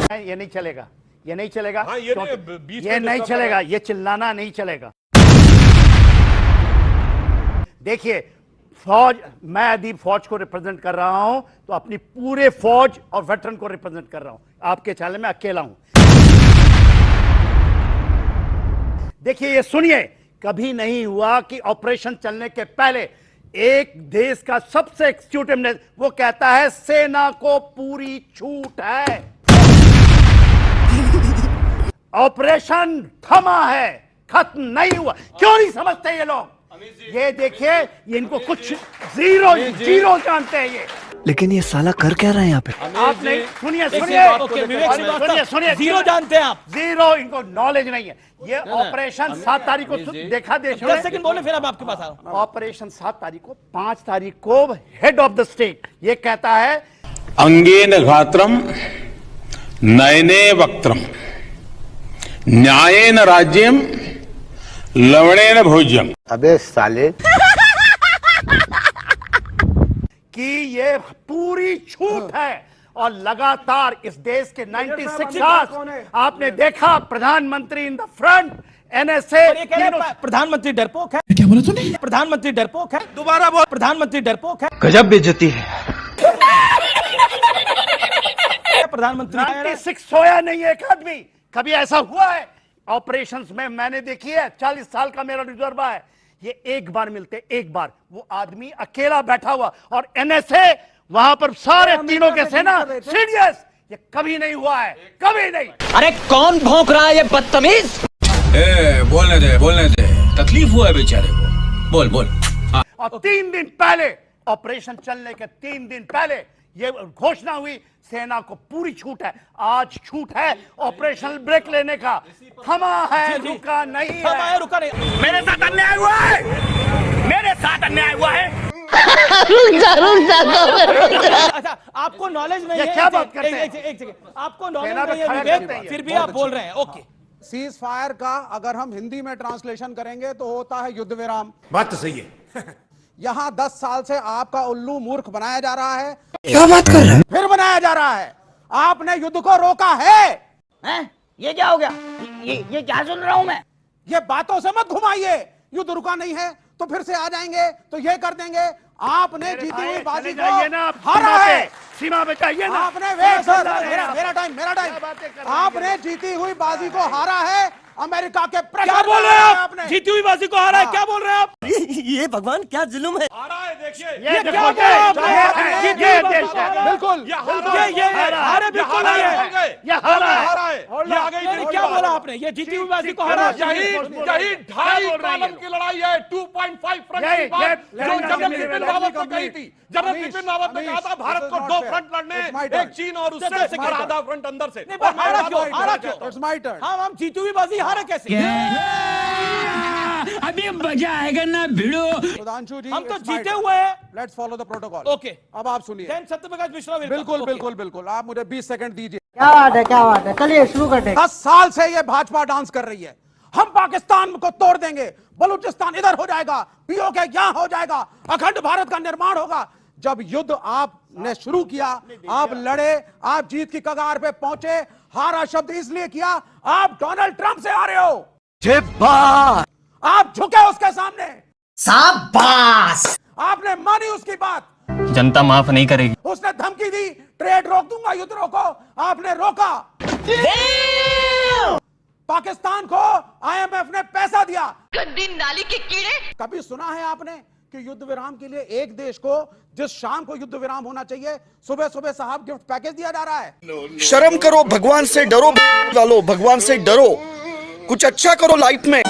ये नहीं चलेगा, ये नहीं चलेगा। हाँ, ये नहीं चलेगा, ये चिल्लाना नहीं चलेगा। देखिए फौज, मैं यदि फौज को रिप्रेजेंट कर रहा हूं तो अपनी पूरे फौज और वेटरन को रिप्रेजेंट कर रहा हूं। आपके चैनल में अकेला हूं। देखिए ये सुनिए, कभी नहीं हुआ कि ऑपरेशन चलने के पहले एक देश का सबसे एग्जीक्यूटिव ने वो कहता है सेना को पूरी छूट है, ऑपरेशन थमा है, खत्म नहीं हुआ। क्यों नहीं समझते ये लोग? ये देखिए, ये इनको कुछ जीरो जानते हैं ये। लेकिन ये साला कर क्या रहा है यहाँ पे? आप नहीं सुनिए, सुनिए, जीरो जानते हैं आप? जीरो, इनको नॉलेज नहीं है। ये ऑपरेशन 7 तारीख को देखा देश में। 10 सेकंड बोले फिर अब आपके पास आ रहा हूं। ऑपरेशन 7 तारीख को, 5 तारीख को हेड ऑफ द स्टेट ये कहता है अंगेन घात्रम नयने वक्त्रम न्यायेन राज्यम लवणेन भोज्यम। अबे साले कि ये पूरी छूट है। और लगातार इस देश के 96 आवर्स आपने देखा, प्रधानमंत्री इन द फ्रंट, एनएसए। प्रधानमंत्री डरपोक है। क्या बोला तूने? प्रधानमंत्री डरपोक है। दोबारा बोल। प्रधानमंत्री डरपोक है। गजब बेइज्जती है। प्रधानमंत्री 96 सोया नहीं है एक आदमी। कभी ऐसा हुआ है ऑपरेशंस में? मैंने देखी है, 40 साल का मेरा तजुर्बा है। ये एक बार मिलते, एक बार वो आदमी अकेला बैठा हुआ, और एनएसए वहां पर सारे तीनों के सेना सीनियर्स। ये कभी नहीं हुआ है, कभी नहीं। अरे कौन भौंक रहा है ये बदतमीज? बोलने दे, तकलीफ हुआ है बेचारे को। बोल बोल। और 3 दिन पहले, ऑपरेशन चलने के 3 दिन पहले ये घोषणा हुई सेना को पूरी छूट है। आज छूट है ऑपरेशनल ब्रेक लेने का। थमा है, रुका नहीं है। रुका नहीं। मेरे साथ अन्याय हुआ है, मेरे साथ अन्याय हुआ है। अच्छा, आपको नॉलेज नहीं ये है? क्या बात करते हैं? एक सेकंड, आपको नॉलेज सेना में नहीं है खड़ा विवेक, करते हैं। फिर भी आप बोल रहे हैं। ओके, सीज फायर का अगर हम हिंदी में ट्रांसलेशन करेंगे तो होता है युद्ध विराम। बात तो सही है। यहाँ 10 साल से आपका उल्लू मूर्ख बनाया जा रहा है। क्या बात कर रहे हैं? फिर बनाया जा रहा है। आपने युद्ध को रोका है। हैं? ये क्या हो गया? ये क्या सुन रहा हूं मैं? ये बातों से मत घुमाइए। युद्ध रुका नहीं है तो फिर से आ जाएंगे तो ये कर देंगे। आपने जीती हुई बाजी को हारा है। सीमा पे चाहिए ना। आपने मेरा टाइम आपने जीती हुई बाजी को हारा है। अमेरिका के प्रेशर। क्या बोल रहे हैं आप? जीती हुई बाजी को हारा है, क्या बोल रहे हैं आप? ये भगवान क्या जुल्म है? आ रहा है, देखिए ये क्या बोल रहे हैं आप? बिल्कुल ये हारे बिल्कुल नहीं है। ये हारा है। ये आ गई। क्या बोला आपने? ये जीती हुई बाजी को हारा है। यही 2.5 कॉलम की लड़ाई है। 2.5 फ्रंट की बात जो जनरल बिपिन रावत ने कही थी। जनरल बिपिन रावत ने कहा था भारत को 2 फ्रंट लड़ने, एक चीन और उससे और आधा फ्रंट अंदर से। नहीं, पर हारा क्यों? हारा क्यों? It's my turn. हम जीती हुई बाजी हारा कैसे? अभी मजा आएगा ना भिड़ो। सुधांशु जी, हम तो जीते हुए हैं। Let's follow the protocol. Okay, अब आप सुनिए। सत्यप्रकाश मिश्रा, बिल्कुल आप मुझे 20 सेकंड दीजिए। क्या बात है, चलिए शुरू करते हैं। 10 साल से ये भाजपा डांस कर रही है। हम पाकिस्तान को तोड़ देंगे, बलूचिस्तान इधर हो जाएगा, पीओके यहां हो जाएगा, अखंड भारत का निर्माण होगा। जब युद्ध आपने शुरू किया, आप लड़े, आप जीत की कगार पे पहुंचे। हारा शब्द इसलिए किया, आप डोनाल्ड ट्रंप से आ रहे हो। आप झुके उसके सामने। शाबाश। आपने मानी उसकी बात। जनता माफ नहीं करेगी। उसने धमकी दी, ट्रेड रोक दूंगा, युद्ध रोको। आपने रोका। पाकिस्तान को आईएमएफ ने पैसा दिया। गंदी नाली के कीड़े। कभी सुना है आपने कि युद्ध विराम के लिए एक देश को, जिस शाम को युद्ध विराम होना चाहिए, सुबह सुबह साहब गिफ्ट पैकेज दिया जा रहा है? शर्म करो, भगवान से डरो वालो, भगवान से डरो, कुछ अच्छा करो लाइफ में।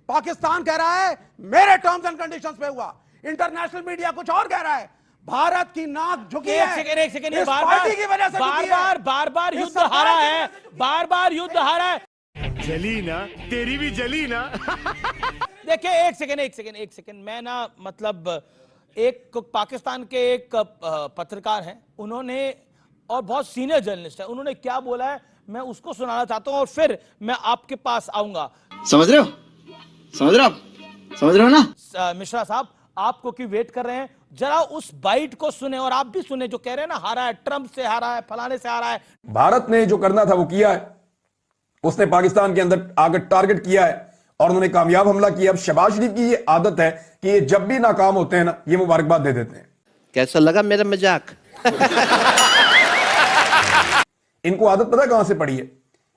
पाकिस्तान कह रहा है मेरे टर्म्स एंड कंडीशंस पे हुआ। इंटरनेशनल मीडिया कुछ और कह रहा है। भारत की नाक झुकी है। एक सेकंड, इस पार्टी की वजह से बार युद्ध हारा है, बार युद्ध हारा है। जली ना, तेरी भी जली ना। देखिए, एक सेकंड, मैं ना मतलब एक पाकिस्तान के एक पत्रकार हैं, उन्होंने, और बहुत सीनियर जर्नलिस्ट है, उन्होंने क्या बोला है मैं उसको सुनाना चाहता हूं और फिर मैं आपके पास आऊंगा। समझ रहे हो ना? मिश्रा साहब आपको की वेट कर रहे हैं जरा उस बाइट को सुने और आप भी सुने जो कह रहे हैं ना, हारा है, ट्रंप से हारा है, फलाने से हारा है। भारत ने जो करना था वो किया है, उसने पाकिस्तान के अंदर आकर टारगेट किया है और उन्होंने कामयाब हमला किया। अब शहबाज शरीफ की ये आदत है कि ये जब भी नाकाम होते हैं ना, ये मुबारकबाद दे देते हैं। कैसा लगा मेरा मजाक? इनको आदत पता कहां से पड़ी है?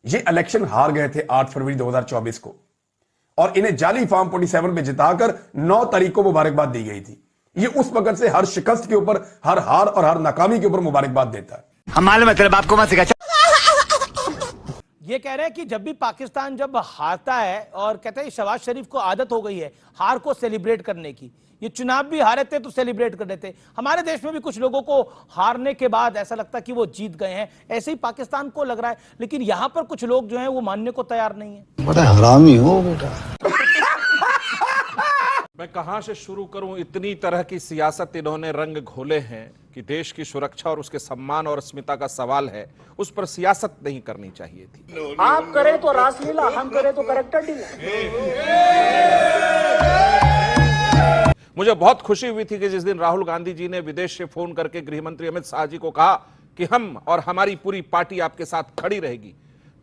ये इलेक्शन हार गए थे 8 फरवरी 2024 को और इन्हें जाली फॉर्म 47 पे जिताकर 9 तारीख को मुबारकबाद दी गई थी। ये उस वक्त से हर शिकस्त के ऊपर, हर हार और हर नाकामी के ऊपर मुबारकबाद देता है। हम मालूम है तेरे बाप को मत सिखा। ये कह रहे हैं कि जब भी पाकिस्तान जब हारता है और कहते हैं शहबाज शरीफ को आदत हो गई है हार को सेलिब्रेट करने की, ये चुनाव भी हारे थे तो सेलिब्रेट कर रहे थे। हमारे देश में भी कुछ लोगों को हारने के बाद ऐसा लगता है कि वो जीत गए हैं, ऐसे ही पाकिस्तान को लग रहा है, लेकिन यहां पर कुछ लोग जो हैं वो मानने को तैयार नहीं है। बड़ा हरामी हो बेटा। मैं कहां से शुरू करूं? इतनी तरह की सियासत इन्होंने रंग घोले हैं कि देश की सुरक्षा और उसके सम्मान और अस्मिता का सवाल है, उस पर सियासत नहीं करनी चाहिए थी। आप करें तो रासलीला, हम करें तो करेक्टर डील। मुझे बहुत खुशी हुई थी कि जिस दिन राहुल गांधी जी ने विदेश से फोन करके गृह मंत्री अमित शाह जी को कहा कि हम और हमारी पूरी पार्टी आपके साथ खड़ी रहेगी,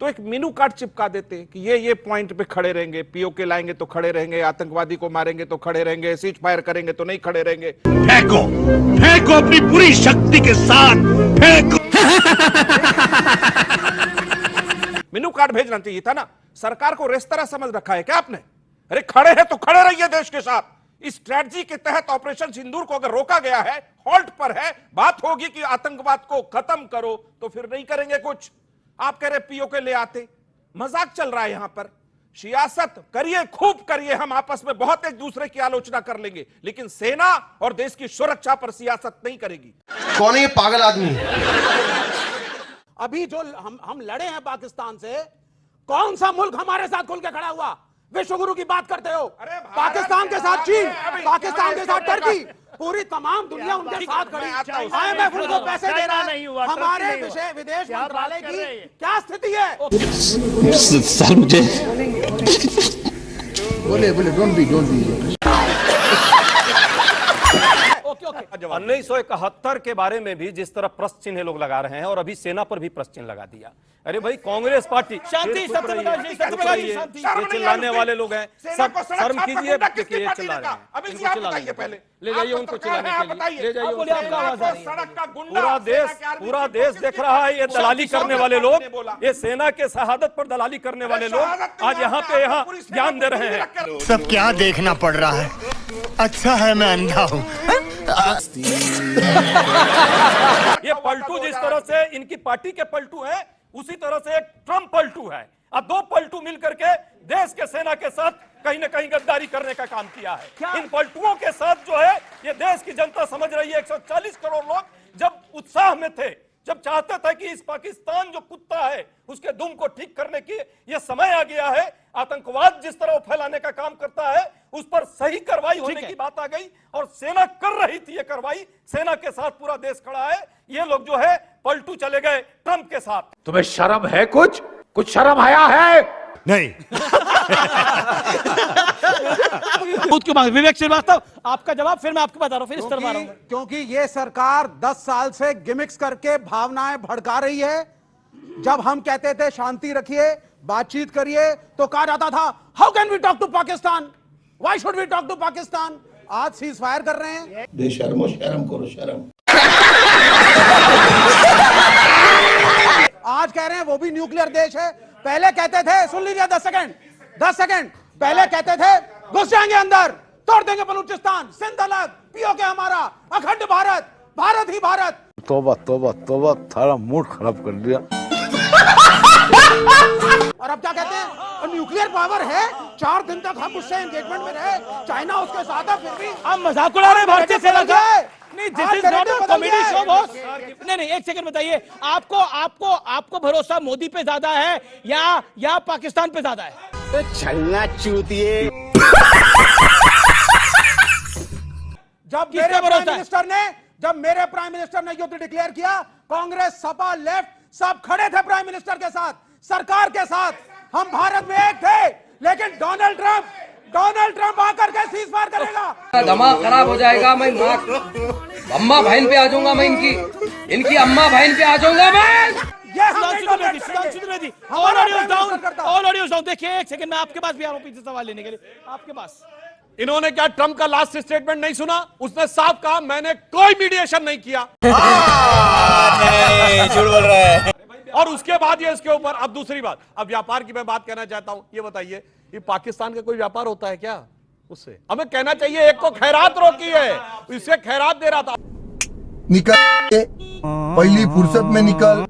तो एक मेनू कार्ड चिपका देते कि ये पॉइंट पे खड़े रहेंगे, पीओके लाएंगे तो खड़े रहेंगे, आतंकवादी को मारेंगे तो खड़े रहेंगे, सीज फायर करेंगे तो नहीं खड़े रहेंगे। फेंको फेंको अपनी पूरी शक्ति के साथ फेंको। मेनू कार्ड भेजना चाहिए था ना। सरकार को रेस्तरा समझ रखा है क्या आपने? अरे खड़े हैं तो खड़े रहिए देश के साथ। इस स्ट्रेटजी के तहत ऑपरेशन सिंदूर को अगर रोका गया है, हॉल्ट पर है, बात होगी कि आतंकवाद को खत्म करो, तो फिर नहीं करेंगे कुछ। आप कह रहे पीओके ले आते, मजाक चल रहा है यहां पर। सियासत करिए, खूब करिए, हम आपस में बहुत एक दूसरे की आलोचना कर लेंगे, लेकिन सेना और देश की सुरक्षा पर सियासत नहीं करेगी। कौन है ये पागल आदमी? अभी जो हम लड़े हैं पाकिस्तान से, कौन सा मुल्क हमारे साथ खुल के खड़ा हुआ? विश्व गुरु की बात करते हो। पाकिस्तान के साथ चीन, पाकिस्तान के साथ टर्की, पूरी तमाम दुनिया उनके साथ खड़ी। IMF उनको पैसे दे रहा है। हमारे विदेश मंत्रालय की क्या स्थिति है? सर मुझे बोले डोंट बी 1971 के बारे में भी जिस तरह प्रश्न चिन्ह लोग लगा रहे हैं और अभी सेना पर भी प्रश्न चिन्ह लगा दिया। अरे भाई कांग्रेस पार्टी शांति, ये चिल्लाने वाले लोग हैं, सब शर्म कीजिए। देखिए ये चिल्ला रहे हैं, इनको चिल्लाने पहले ले जाइए, उनको चिल्लाने के लिए ले जाइए। पूरा देश देख रहा है ये दलाली करने वाले लोग, ये सेना के शहादत पर दलाली करने वाले लोग आज यहाँ पे ज्ञान दे रहे हैं। सब क्या देखना पड़ रहा है? अच्छा है मैं अंधा हूँ। ये पलटू जिस तरह से इनकी पार्टी के पलटू हैं, उसी तरह से एक ट्रम्प पलटू है। अब दो पलटू मिलकर के देश के सेना के साथ कहीं ना कहीं गद्दारी करने का काम किया है। इन पलटुओं के साथ जो है ये देश की जनता समझ रही है। 140 करोड़ लोग जब उत्साह में थे, जब चाहते थे कि इस पाकिस्तान जो कुत्ता है उसके दुम को ठीक करने की ये समय आ गया है। आतंकवाद जिस तरह फैलाने का काम करता है उस पर सही कार्रवाई होने की बात आ गई और सेना कर रही थी ये कार्रवाई। सेना के साथ पूरा देश खड़ा है। ये लोग जो है पलटू चले गए ट्रंप के साथ। तुम्हें शर्म है? कुछ शर्म आया है? नहीं। विवेक श्रीवास्तव, आपका जवाब, फिर मैं आपको बता रहा हूं, फिर इस तरफ आ रहा हूं। क्योंकि ये सरकार 10 साल से गिमिक्स करके भावनाएं भड़का रही है। जब हम कहते थे शांति रखिए, बातचीत करिए, तो कहा जाता था how can we talk to Pakistan, why should we talk to Pakistan. आज सीज फायर कर रहे हैं। बेशर्मो, शर्म करो शर्म। आज कह रहे हैं वो भी न्यूक्लियर देश है। पहले कहते थे, सुन लीजिए 10 सेकंड, पहले कहते थे घुस जाएंगे अंदर, तोड़ देंगे बलूचिस्तान, सिंध अलग, पीओके हमारा, अखंड भारत, भारत ही भारत। तौबा तौबा तौबा, थारा मूड खराब कर दिया। और अब क्या कहते हैं? न्यूक्लियर पावर है, 4 दिन तक हम उससे एंगेजमेंट में रहे, चाइना उसके साथ है, फिर भी हम मजाक उड़ा रहे हैं भारतीय सेना का। नहीं, this is not a comedy show boss. नहीं, एक सेकंड बताइए, आपको भरोसा मोदी पे ज्यादा है या पाकिस्तान पे ज्यादा है? तो छलना चूतिए। जब मेरे प्राइम मिनिस्टर ने युद्ध डिक्लेयर किया, कांग्रेस, सपा, लेफ्ट सब खड़े थे प्राइम मिनिस्टर के साथ, सरकार के साथ। हम भारत में एक थे, लेकिन डोनाल्ड ट्रंप डोनाल्ड ट्रंप आकर के सीज फायर करेगा। दिमाग खराब हो जाएगा। मैं अम्मा बहन पे आ जाऊंगा। मैं इनकी अम्मा बहन पे आ जाऊंगा मैं। All audios down. देखिए एक सेकंड, मैं आपके पास भी आ रहा हूं पीछे सवाल लेने के लिए, आपके पास। इन्होंने क्या ट्रंप का लास्ट स्टेटमेंट नहीं सुना? उसने साफ कहा मैंने कोई मीडिएशन नहीं किया। झूठ बोल रहा है। और उसके बाद ये इसके ऊपर अब दूसरी बात, अब व्यापार की मैं बात कहना चाहता हूं। ये बताइए, ये पाकिस्तान का कोई व्यापार होता है क्या उससे? हमें कहना चाहिए एक को खैरात रोकी है, इससे खैरात दे रहा था। निकल पहली फुर्सत में निकल।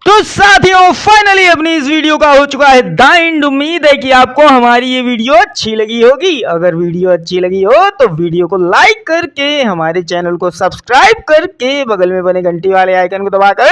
तो साथियों फाइनली अपनी इस वीडियो का हो चुका है दाइंड। उम्मीद है कि आपको हमारी ये वीडियो अच्छी लगी होगी। अगर वीडियो अच्छी लगी हो तो वीडियो को लाइक करके हमारे चैनल को सब्सक्राइब करके बगल में बने घंटी वाले आइकन को दबाकर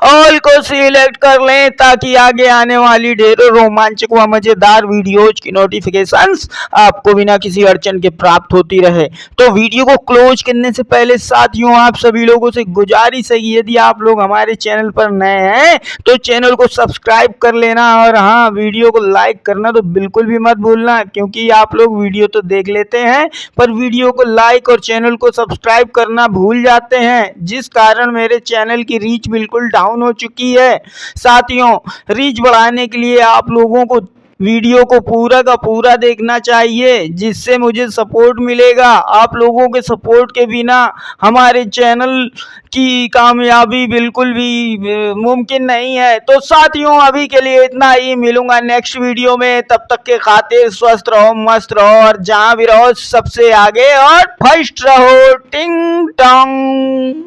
ऑल को सिलेक्ट कर लें, ताकि आगे आने वाली ढेरों रोमांचक व मजेदार वीडियोज की नोटिफिकेशंस आपको बिना किसी अड़चन के प्राप्त होती रहे। तो वीडियो को क्लोज करने से पहले साथियों आप सभी लोगों से गुजारिश है कि यदि आप लोग हमारे चैनल पर नए हैं तो चैनल को सब्सक्राइब कर लेना, और हाँ वीडियो को लाइक करना तो बिल्कुल भी मत भूलना, क्योंकि आप लोग वीडियो तो देख लेते हैं पर वीडियो को लाइक और चैनल को सब्सक्राइब करना भूल जाते हैं, जिस कारण मेरे चैनल की रीच बिल्कुल डाउन हो चुकी है। साथियों रीच बढ़ाने के लिए आप लोगों को वीडियो को पूरा का पूरा देखना चाहिए, जिससे मुझे सपोर्ट मिलेगा। आप लोगों के सपोर्ट के बिना हमारे चैनल की कामयाबी बिल्कुल भी मुमकिन नहीं है। तो साथियों अभी के लिए इतना ही, मिलूंगा नेक्स्ट वीडियो में। तब तक के खातिर स्वस्थ रहो, मस्त रहो और जहां भी रहो सबसे आगे और फर्स्ट रहो। टिंग टोंग।